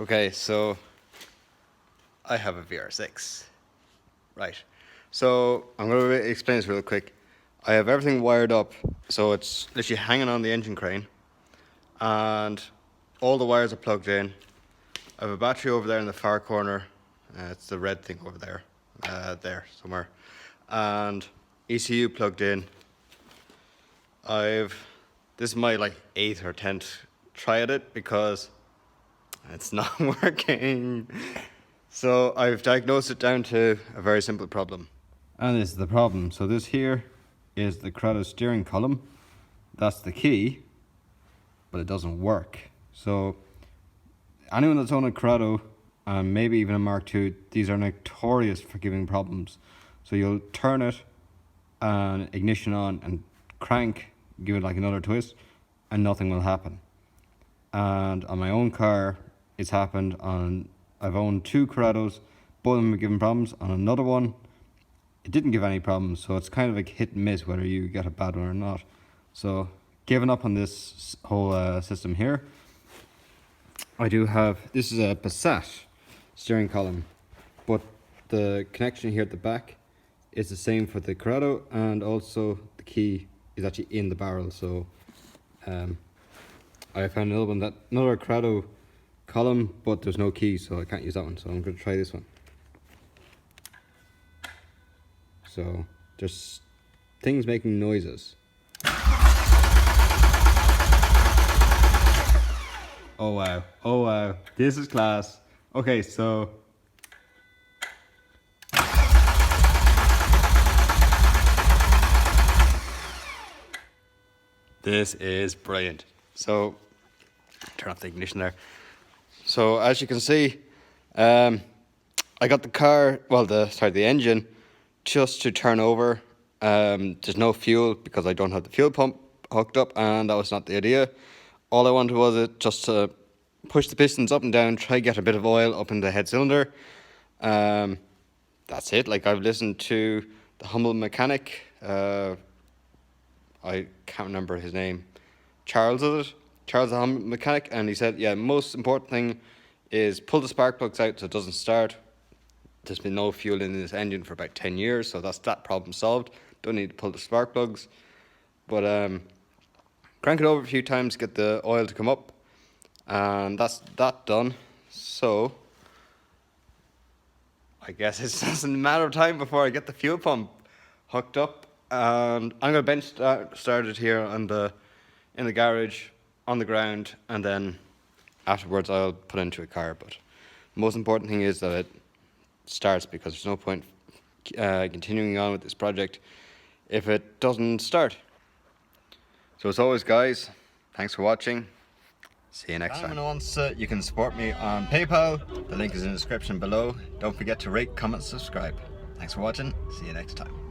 Okay, so I have a VR6. Right. So I'm going to explain this real quick. I have everything wired up, so it's literally hanging on the engine crane, and all the wires are plugged in. I have a battery over there in the far corner. It's the red thing over there, there somewhere, and ECU plugged in. This is my like 8th or 10th try at it because it's not working. So I've diagnosed it down to a very simple problem. And this is the problem. So this here is the corrado steering column. That's the key, but it doesn't work. So anyone that's on a corrado, and maybe even a Mark II, these are notorious for giving problems. So you'll turn it and ignition on and crank, give it like another twist, and nothing will happen. And on my own car, it's happened on, I've owned 2 corrados, both of them have given problems. On another one, it didn't give any problems, so it's kind of like hit and miss whether you get a bad one or not. So giving up on this whole system here. I do have, this is a Passat steering column, but the connection here at the back is the same for the corrado, and also the key is actually in the barrel. So I found another one, another corrado column, but there's no key, so I can't use that one. So I'm going to try this one. So there's things making noises. Oh wow, oh wow, this is class. Okay, so this is brilliant. So turn off the ignition there. So as you can see, I got the car, well the engine just to turn over. There's no fuel because I don't have the fuel pump hooked up, and that was not the idea. All I wanted was it just to push the pistons up and down, try to get a bit of oil up in the head cylinder. That's it. Like, I've listened to the humble mechanic, I can't remember his name, Charles is it? Charles the humble mechanic, and he said, yeah, most important thing is pull the spark plugs out so it doesn't start. There's been no fuel in this engine for about 10 years, so that's that problem solved. Don't need to pull the spark plugs. But crank it over a few times, get the oil to come up, and that's that done. So I guess it's just a matter of time before I get the fuel pump hooked up, and I'm gonna bench start it here in the garage on the ground, and then afterwards I'll put it into a car. But the most important thing is that it starts, because there's no point continuing on with this project if it doesn't start. So as always, guys, thanks for watching. See you next time. Anyone wants you can support me on PayPal. The link is in the description below. Don't forget to rate, comment, subscribe. Thanks for watching. See you next time.